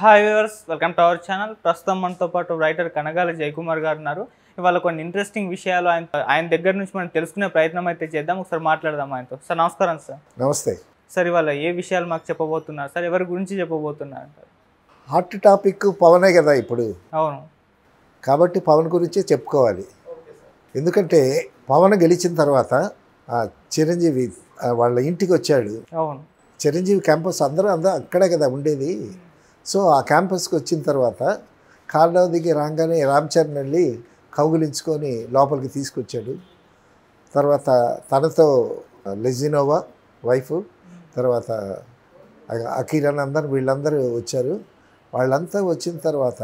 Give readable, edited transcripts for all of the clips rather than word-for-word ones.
Hi viewers, welcome to our channel. ప్రస్తుతం మనతో పాటు రైటర్ కనగాల జయకుమార్ గారు ఉన్నారు. ఇవాళ కొన్ని ఇంట్రెస్టింగ్ విషయాలు ఆయన దగ్గర నుంచి మనం తెలుసుకునే ప్రయత్నం అయితే చేద్దాం. ఒకసారి మాట్లాడదాం ఆయనతో. సార్ నమస్కారం. సార్ నమస్తే. సార్ ఇవాళ ఏ విషయాలు మాకు చెప్పబోతున్నారు సార్? ఎవరి గురించి చెప్పబోతున్నారు అంటారు? హాట్ టాపిక్ పవనే కదా ఇప్పుడు. అవును, కాబట్టి పవన్ గురించే చెప్పుకోవాలి. ఎందుకంటే పవన్ గెలిచిన తర్వాత చిరంజీవి వాళ్ళ ఇంటికి వచ్చాడు. అవును, చిరంజీవి క్యాంపస్ అందరూ అక్కడే కదా ఉండేది. సో ఆ క్యాంపస్కి వచ్చిన తర్వాత కారులో దిగి రాగానే రామ్ చరణ్ వెళ్ళి కౌగులించుకొని లోపలికి తీసుకొచ్చాడు. తర్వాత తనతో లెజినోవా వైఫ్, తర్వాత అఖిరానందన్ వీళ్ళందరూ వచ్చారు. వాళ్ళంతా వచ్చిన తర్వాత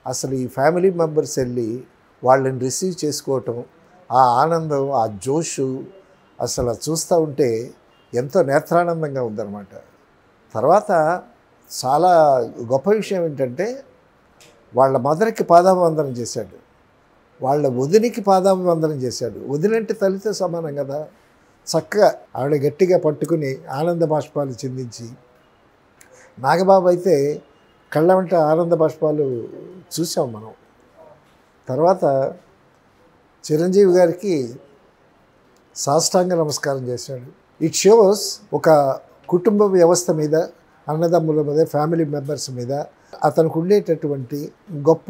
అసలు ఈ ఫ్యామిలీ మెంబర్స్ వెళ్ళి వాళ్ళని రిసీవ్ చేసుకోవటం, ఆ ఆనందం, ఆ జోషు అసలు చూస్తూ ఉంటే ఎంతో నేత్రానందంగా ఉందన్నమాట. తర్వాత చాలా గొప్ప విషయం ఏంటంటే వాళ్ళ మదర్కి పాదాభివందనం చేశాడు, వాళ్ళ వదినికి పాదాభివందనం చేశాడు. వదినంటే తల్లితో సమానం కదా. చక్కగా ఆవిడ గట్టిగా పట్టుకుని ఆనంద బాష్పాలు చిందించి, నాగబాబు అయితే కళ్ళ వెంట ఆనంద బాష్పాలు చూసాం మనం. తర్వాత చిరంజీవి గారికి సాష్టాంగ నమస్కారం చేశాడు. ఇట్ షోస్ ఒక కుటుంబ వ్యవస్థ మీద, అన్నదమ్ముల మీద, ఫ్యామిలీ మెంబర్స్ మీద అతనికి ఉండేటటువంటి గొప్ప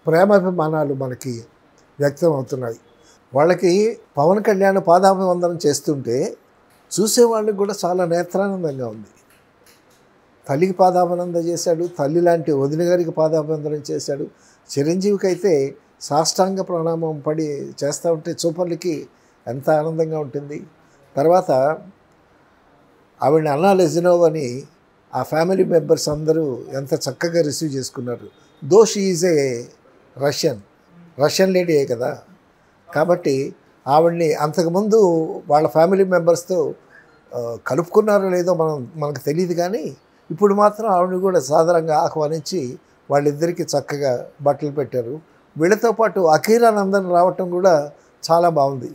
ప్రేమాభిమానాలు మనకి వ్యక్తం అవుతున్నాయి. వాళ్ళకి పవన్ కళ్యాణ్ పాదాభివందనం చేస్తుంటే చూసేవాళ్ళకి కూడా చాలా నేత్రానందంగా ఉంది. తల్లికి పాదాభివందనం చేశాడు, తల్లి లాంటి వదిన గారికి పాదాభివందనం చేశాడు. చిరంజీవికి అయితే సాష్టాంగ ప్రణామం పడి చేస్తూ ఉంటే చూపర్లకి ఎంత ఆనందంగా ఉంటుంది. తర్వాత ఆవిడని అన్నా లెజినోవ్ అని ఆ ఫ్యామిలీ మెంబర్స్ అందరూ ఎంత చక్కగా రిసీవ్ చేసుకున్నారు. Though she is a Russian లేడీయే కదా. కాబట్టి ఆవిడ్ని అంతకుముందు వాళ్ళ ఫ్యామిలీ మెంబర్స్తో కలుపుకున్నారో లేదో మనకు తెలియదు, కానీ ఇప్పుడు మాత్రం ఆవిడని కూడా సాధారణంగా ఆహ్వానించి వాళ్ళిద్దరికీ చక్కగా బట్టలు పెట్టారు. వీళ్ళతో పాటు అఖిరానందన్ రావటం కూడా చాలా బాగుంది.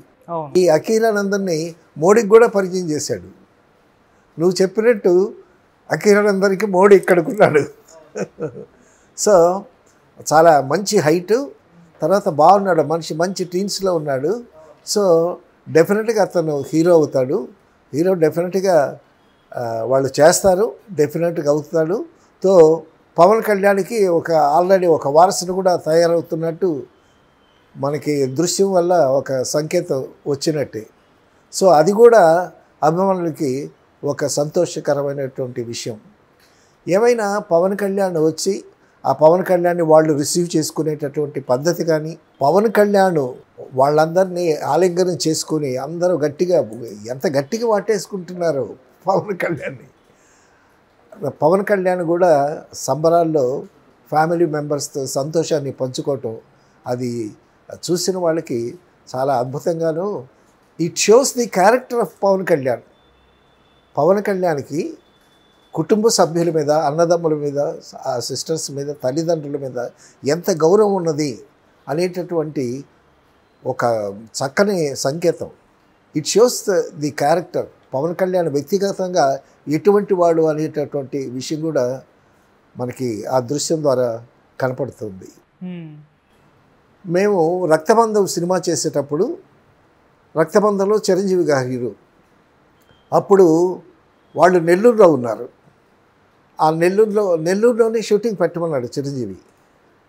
ఈ అఖిరానందన్ని మోడీకి కూడా పరిచయం చేశాడు. నువ్వు చెప్పినట్టు అఖిరానందన్కి మోడీ ఇక్కడికున్నాడు. సో చాలా మంచి హైటు, తర్వాత బాగున్నాడు మనిషి, మంచి టీన్స్లో ఉన్నాడు. సో డెఫినెట్గా అతను హీరో అవుతాడు. హీరో డెఫినెట్గా వాళ్ళు చేస్తారు, డెఫినెట్గా అవుతాడు. తో పవన్ కళ్యాణ్కి ఆల్రెడీ ఒక వారసును కూడా తయారవుతున్నట్టు మనకి దృశ్యం వల్ల ఒక సంకేతం వచ్చినట్టే. సో అది కూడా అభిమానులకి ఒక సంతోషకరమైనటువంటి విషయం. ఏమైనా పవన్ కళ్యాణ్ వచ్చి ఆ పవన్ కళ్యాణ్ని వాళ్ళు రిసీవ్ చేసుకునేటటువంటి పద్ధతి కానీ, పవన్ కళ్యాణ్ వాళ్ళందరినీ ఆలింగనం చేసుకుని అందరూ ఎంత గట్టిగా వాటేసుకుంటున్నారు పవన్ కళ్యాణ్ని. పవన్ కళ్యాణ్ కూడా సంబరాల్లో ఫ్యామిలీ మెంబర్స్తో సంతోషాన్ని పంచుకోవటం, అది చూసిన వాళ్ళకి చాలా అద్భుతంగాను. It shows the character of Pawan Kalyan. Pawan కళ్యాణ్కి కుటుంబ సభ్యుల మీద, అన్నదమ్ముల మీద, సిస్టర్స్ మీద, తల్లిదండ్రుల మీద ఎంత గౌరవం ఉన్నది అనేటటువంటి ఒక చక్కని సంకేతం. It shows the character. Pawan Kalyan వ్యక్తిగతంగా ఎటువంటి వాడు అనేటటువంటి విషయం కూడా మనకి ఆ దృశ్యం ద్వారా కనపడుతుంది. మేము రక్తబంధం సినిమా చేసేటప్పుడు, రక్తబంధంలో చిరంజీవి గారు హీరో. అప్పుడు వాళ్ళు నెల్లూరులో ఉన్నారు. ఆ నెల్లూరులోనే షూటింగ్ పెట్టమన్నాడు చిరంజీవి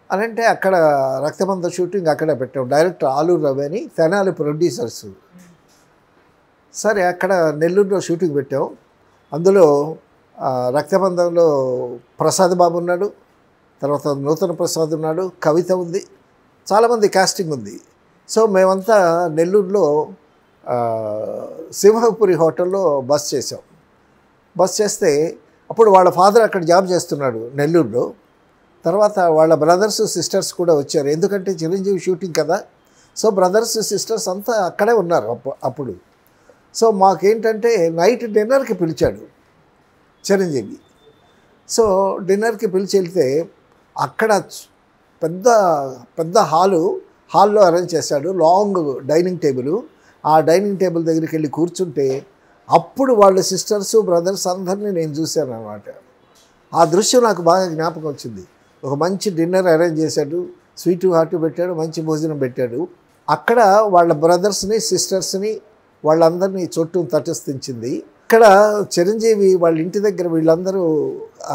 అని అంటే అక్కడ రక్తబంధం షూటింగ్ అక్కడ పెట్టాం. డైరెక్టర్ ఆలూరు రవి అని, తెనాలి ప్రొడ్యూసర్స్. సరే అక్కడ నెల్లూరులో షూటింగ్ పెట్టాం. అందులో రక్తబంధంలో ప్రసాద్ బాబు ఉన్నాడు, తర్వాత నూతన ప్రసాద్ ఉన్నాడు, కవిత ఉంది, చాలామంది కాస్టింగ్ ఉంది. సో మేమంతా నెల్లూరులో సింహపురి హోటల్లో బస్ చేసాం. బస్ చేస్తే అప్పుడు వాళ్ళ ఫాదర్ అక్కడ జాబ్ చేస్తున్నాడు నెల్లూరులో. తర్వాత వాళ్ళ బ్రదర్స్ సిస్టర్స్ కూడా వచ్చారు, ఎందుకంటే చిరంజీవి షూటింగ్ కదా. సో బ్రదర్స్ సిస్టర్స్ అంతా అక్కడే ఉన్నారు అప్పుడు. సో మాకేంటంటే నైట్ డిన్నర్కి పిలిచాడు చిరంజీవి. సో డిన్నర్కి పిలిచి వెళ్తే అక్కడ పెద్ద హాల్లో అరేంజ్ చేశాడు, లాంగ్ డైనింగ్ టేబుల్. ఆ డైనింగ్ టేబుల్ దగ్గరికి వెళ్ళి కూర్చుంటే అప్పుడు వాళ్ళ సిస్టర్స్ బ్రదర్స్ అందరినీ నేను చూశాను అన్నమాట. ఆ దృశ్యం నాకు బాగా జ్ఞాపకం వచ్చింది. ఒక మంచి డిన్నర్ అరేంజ్ చేశాడు, స్వీటు హాటు పెట్టాడు, మంచి భోజనం పెట్టాడు. అక్కడ వాళ్ళ బ్రదర్స్ని సిస్టర్స్ని వాళ్ళందరినీ చుట్టూ తటస్థించింది. ఇక్కడ చిరంజీవి వాళ్ళ ఇంటి దగ్గర వీళ్ళందరూ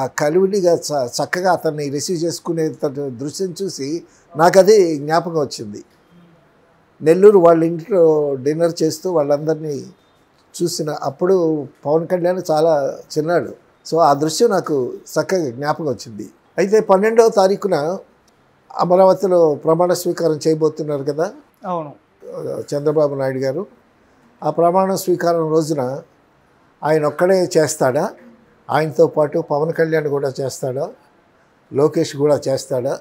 ఆ కలివిడిగా చక్కగా అతన్ని రిసీవ్ చేసుకునే దృశ్యం చూసి నాకు అది జ్ఞాపకం వచ్చింది. నెల్లూరు వాళ్ళ ఇంట్లో డిన్నర్ చేస్తూ వాళ్ళందరినీ చూసిన అప్పుడు పవన్ కళ్యాణ్ చాలా చిన్నాడు. సో ఆ దృశ్యం నాకు చక్కగా జ్ఞాపకం వచ్చింది. అయితే 12వ తారీఖున అమరావతిలో ప్రమాణ స్వీకారం చేయబోతున్నారు కదా అవును చంద్రబాబు నాయుడు గారు. ఆ ప్రమాణ స్వీకారం రోజున ఆయన ఒక్కడే చేస్తాడా, ఆయనతో పాటు పవన్ కళ్యాణ్ కూడా చేస్తాడా, లోకేష్ కూడా చేస్తాడా,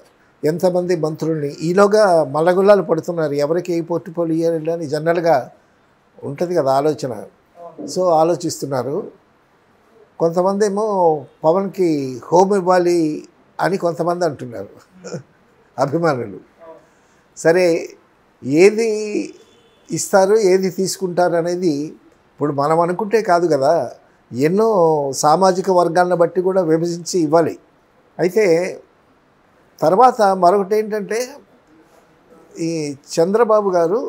ఎంతమంది మంత్రుల్ని ఈలోగా మల్లగుల్లాలు పడుతున్నారు. ఎవరికి ఏ పోర్టుపోలి ఇయ్యాలి అని జనరల్గా ఉంటుంది కదా ఆలోచన. సో ఆలోచిస్తున్నారు. కొంతమంది ఏమో పవన్కి హోమ్ ఇవ్వాలి అని కొంతమంది అంటున్నారు అభిమానులు. సరే ఏది ఇస్తారు ఏది తీసుకుంటారు అనేది ఇప్పుడు మనం అనుకుంటే కాదు కదా, ఎన్నో సామాజిక వర్గాలను బట్టి కూడా విభజించి ఇవ్వాలి. అయితే తర్వాత మరొకటి ఏంటంటే ఈ చంద్రబాబు గారు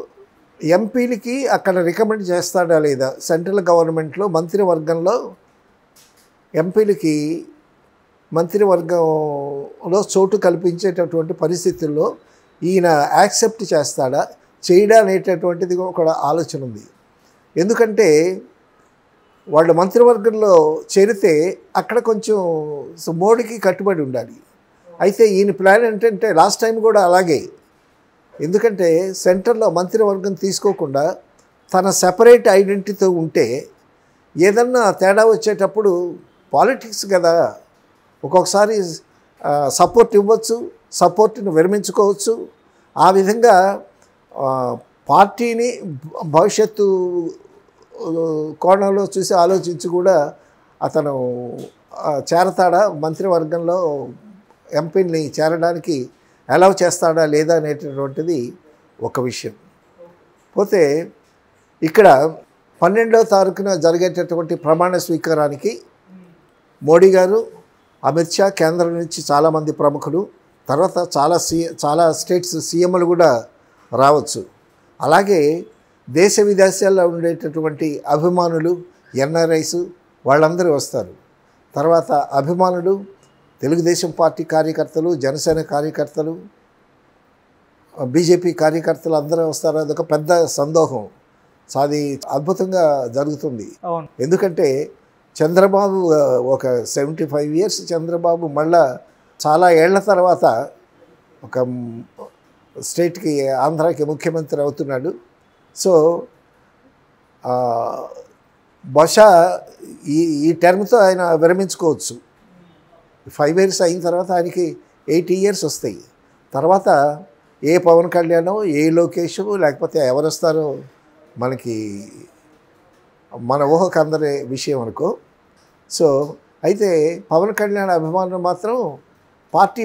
ఎంపీలకి అక్కడ రికమెండ్ చేస్తాడా లేదా, సెంట్రల్ గవర్నమెంట్లో మంత్రివర్గంలో ఎంపీలకి మంత్రివర్గంలో చోటు కల్పించేటటువంటి పరిస్థితుల్లో ఈయన యాక్సెప్ట్ చేస్తాడా చేయడా అనేటటువంటిది కూడా ఆలోచన ఉంది. ఎందుకంటే వాళ్ళు మంత్రివర్గంలో చేరితే అక్కడ కొంచెం మోడీకి కట్టుబడి ఉండాలి. అయితే ఈయన ప్లాన్ ఏంటంటే లాస్ట్ టైం కూడా అలాగే, ఎందుకంటే సెంటర్లో మంత్రివర్గం తీసుకోకుండా తన సెపరేట్ ఐడెంటిటీతో ఉంటే ఏదన్నా తేడా వచ్చేటప్పుడు పాలిటిక్స్ కదా, ఒక్కొక్కసారి సపోర్ట్ ఇవ్వచ్చు, సపోర్ట్ని విరమించుకోవచ్చు. ఆ విధంగా పార్టీని భవిష్యత్తు కోణంలో చూసి ఆలోచించి కూడా అతను చేరతాడా, మంత్రివర్గంలో ఎంపీని చేరడానికి అలౌ చేస్తాడా లేదా అనేటటువంటిది ఒక విషయం. పోతే ఇక్కడ 12వ తారీఖున జరిగేటటువంటి ప్రమాణ స్వీకారానికి మోడీ గారు, అమిత్ షా, కేంద్రం నుంచి చాలామంది ప్రముఖులు, తర్వాత చాలా స్టేట్స్ సీఎంలు కూడా రావచ్చు. అలాగే దేశ విదేశాల్లో ఉండేటటువంటి అభిమానులు, ఎన్ఆర్ఐస్ వాళ్ళందరూ వస్తారు. తర్వాత అభిమానులు, తెలుగుదేశం పార్టీ కార్యకర్తలు, జనసేన కార్యకర్తలు, బీజేపీ కార్యకర్తలు అందరూ వస్తారు. అదొక పెద్ద సందోహం. అది అద్భుతంగా జరుగుతుంది. ఎందుకంటే చంద్రబాబు ఒక 75 years చంద్రబాబు మళ్ళా చాలా ఏళ్ల తర్వాత ఒక స్టేట్కి, ఆంధ్రాకి ముఖ్యమంత్రి అవుతున్నాడు. సో బహుశా ఈ టర్మ్తో ఆయన విరమించుకోవచ్చు. 5 years అయిన తర్వాత ఆయనకి 80 years వస్తాయి. తర్వాత ఏ పవన్ కళ్యాణ్, ఏ లోకేష్, లేకపోతే ఎవరు వస్తారో మనకి మన ఊహకు అందరి విషయం అనుకో. సో అయితే పవన్ కళ్యాణ్ అభిమానులు మాత్రం పార్టీ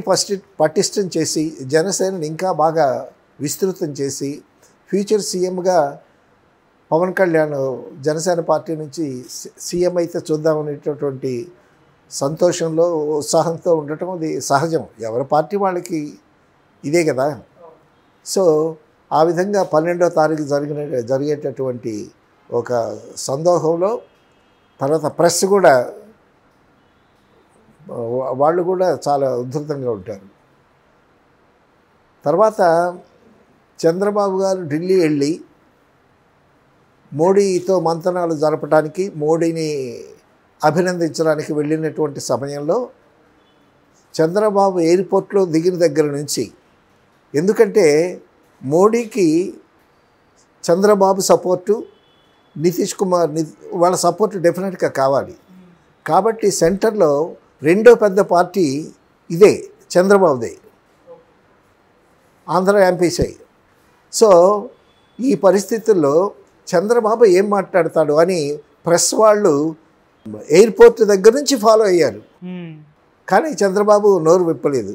పటిష్టం చేసి జనసేనని ఇంకా బాగా విస్తృతం చేసి ఫ్యూచర్ సీఎంగా పవన్ కళ్యాణ్ జనసేన పార్టీ నుంచి సీఎం అయితే చూద్దామనేటటువంటి సంతోషంలో, ఉత్సాహంతో ఉండటం అది సహజం. ఎవరి పార్టీ వాళ్ళకి ఇదే కదా. సో ఆ విధంగా 12వ తారీఖు జరిగేటటువంటి ఒక సందోహంలో తర్వాత ప్రెస్ కూడా వాళ్ళు కూడా చాలా ఉధృతంగా ఉంటారు. తర్వాత చంద్రబాబు గారు ఢిల్లీ వెళ్ళి మోడీతో మంతనాలు జరపడానికి, మోడీని అభినందించడానికి వెళ్ళినటువంటి సమయంలో చంద్రబాబు ఎయిర్పోర్ట్లో దిగిన దగ్గర నుంచి, ఎందుకంటే మోడీకి చంద్రబాబు సపోర్టు, నితీష్ కుమార్ వాళ్ళ సపోర్టు డెఫినెట్గా కావాలి. కాబట్టి సెంటర్లో రెండో పెద్ద పార్టీ ఇదే, చంద్రబాబుదే, ఆంధ్ర ఎంపీసై. సో ఈ పరిస్థితుల్లో చంద్రబాబు ఏం మాట్లాడతాడు అని ప్రెస్ వాళ్ళు ఎయిర్పోర్ట్ దగ్గర నుంచి ఫాలో అయ్యారు. కానీ చంద్రబాబు నోరు విప్పలేదు.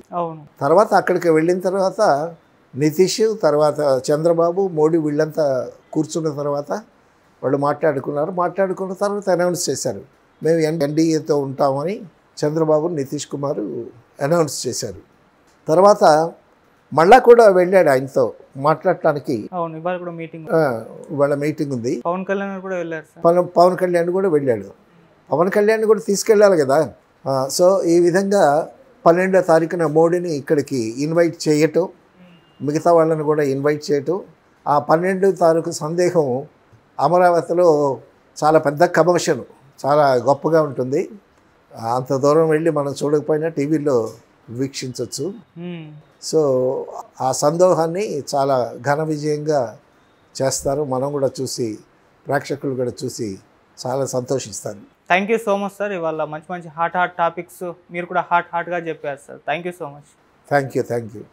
తర్వాత అక్కడికి వెళ్ళిన తర్వాత నితీష్, తర్వాత చంద్రబాబు, మోడీ వీళ్ళంతా కూర్చున్న తర్వాత వాళ్ళు మాట్లాడుకున్న తర్వాత అనౌన్స్ చేశారు, మేము ఎన్డీఏతో ఉంటామని చంద్రబాబు నితీష్ కుమార్ అనౌన్స్ చేశారు. తర్వాత మళ్ళా కూడా వెళ్ళాడు ఆయనతో మాట్లాడటానికి. అవును, ఇవాళ కూడా మీటింగ్, వాళ్ళ మీటింగ్ ఉంది. పవన్ కళ్యాణ్ కూడా వెళ్ళారు సార్. పవన్ కళ్యాణ్ కూడా వెళ్ళాడు. పవన్ కళ్యాణ్ కూడా తీసుకెళ్ళాలి కదా. సో ఈ విధంగా 12వ తారీఖున మోడీని ఇక్కడికి ఇన్వైట్ చేయటం, మిగతా వాళ్ళని కూడా ఇన్వైట్ చేయటం. ఆ 12వ తారీఖు సందేహం అమరావతిలో చాలా పెద్ద కమర్షియల్, చాలా గొప్పగా ఉంటుంది. అంత దూరం వెళ్ళి మనం చూడకపోయినా టీవీలో వీక్షించవచ్చు. సో ఆ సందోహాన్ని చాలా ఘన విజయంగా చేస్తారు. మనం కూడా చూసి, ప్రేక్షకులు కూడా చూసి చాలా సంతోషిస్తారు. Thank you so much sir. ఇవాళ మంచి మంచి హాట్ టాపిక్స్ మీరు కూడా హాట్గా చెప్పారు sir. Thank you so much. Thank you.